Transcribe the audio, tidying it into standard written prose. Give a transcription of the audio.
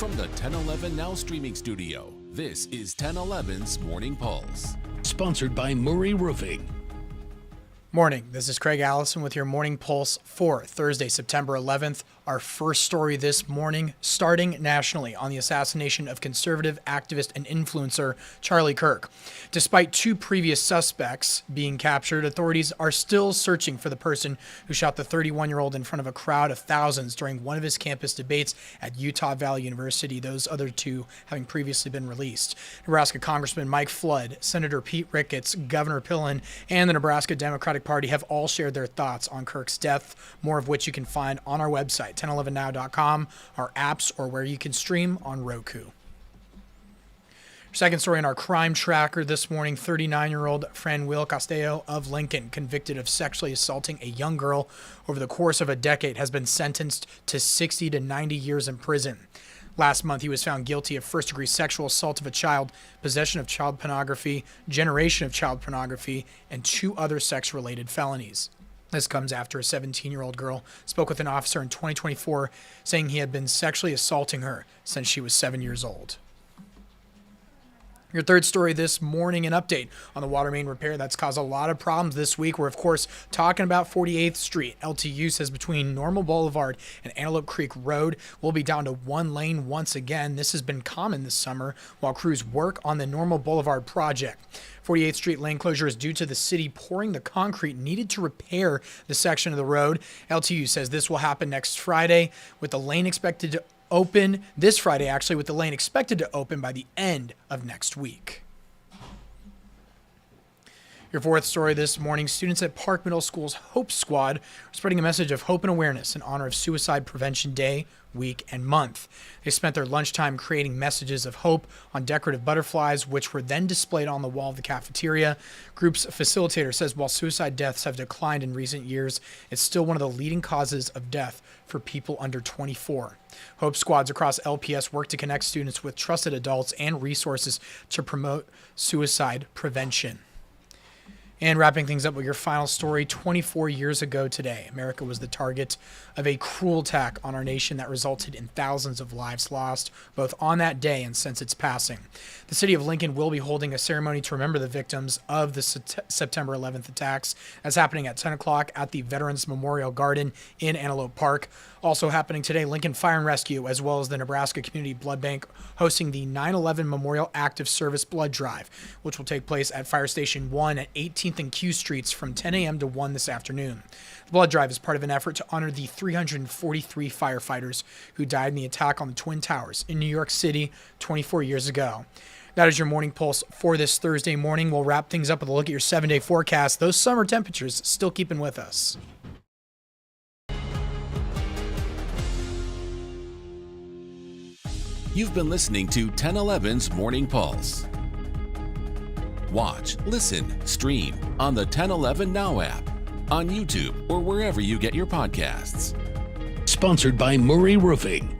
From the 1011 Now streaming studio, this is 1011's Morning Pulse. Sponsored by Murray Roofing. Morning, this is Craig Allison with your Morning Pulse for Thursday, September 11th. Our first story this morning, starting nationally on the assassination of conservative activist and influencer Charlie Kirk. Despite two previous suspects being captured, authorities are still searching for the person who shot the 31-year-old in front of a crowd of thousands during one of his campus debates at Utah Valley University, those other two having previously been released. Nebraska Congressman Mike Flood, Senator Pete Ricketts, Governor Pillen, and the Nebraska Democratic Party have all shared their thoughts on Kirk's death, more of which you can find on our website, 1011now.com, our apps, or where you can stream on Roku. Second story in our crime tracker this morning, 39-year-old Franuel Castillo of Lincoln, convicted of sexually assaulting a young girl over the course of a decade, has been sentenced to 60 to 90 years in prison. Last month, he was found guilty of first-degree sexual assault of a child, possession of child pornography, generation of child pornography, and two other sex-related felonies. This comes after a 17-year-old girl spoke with an officer in 2024 saying he had been sexually assaulting her since she was 7 years old. Your third story this morning, an update on the water main repair that's caused a lot of problems this week. We're, of course, talking about 48th Street. LTU says between Normal Boulevard and Antelope Creek Road will be down to one lane once again. This has been common this summer while crews work on the Normal Boulevard project. 48th Street lane closure is due to the city pouring the concrete needed to repair the section of the road. LTU says this will happen next Friday, with the lane expected to open this Friday, actually, with the lane expected to open by the end of next week. Your fourth story this morning, students at Park Middle School's Hope Squad are spreading a message of hope and awareness in honor of Suicide Prevention Day, week, and month. They spent their lunchtime creating messages of hope on decorative butterflies, which were then displayed on the wall of the cafeteria. Group's facilitator says while suicide deaths have declined in recent years, it's still one of the leading causes of death for people under 24. Hope Squads across LPS work to connect students with trusted adults and resources to promote suicide prevention. And wrapping things up with your final story, 24 years ago today, America was the target of a cruel attack on our nation that resulted in thousands of lives lost, both on that day and since its passing. The city of Lincoln will be holding a ceremony to remember the victims of the September 11th attacks. That's happening at 10 o'clock at the Veterans Memorial Garden in Antelope Park. Also happening today, Lincoln Fire and Rescue, as well as the Nebraska Community Blood Bank, hosting the 9/11 Memorial Active Service Blood Drive, which will take place at Fire Station 1 at 18th and Q Streets from 10 a.m. to 1 this afternoon. The blood drive is part of an effort to honor the 343 firefighters who died in the attack on the Twin Towers in New York City 24 years ago. That is your Morning Pulse for this Thursday morning. We'll wrap things up with a look at your 7-day forecast. Those summer temperatures still keeping with us. You've been listening to 1011's Morning Pulse. Watch, listen, stream on the 1011 Now app, on YouTube, or wherever you get your podcasts. Sponsored by Murray Roofing.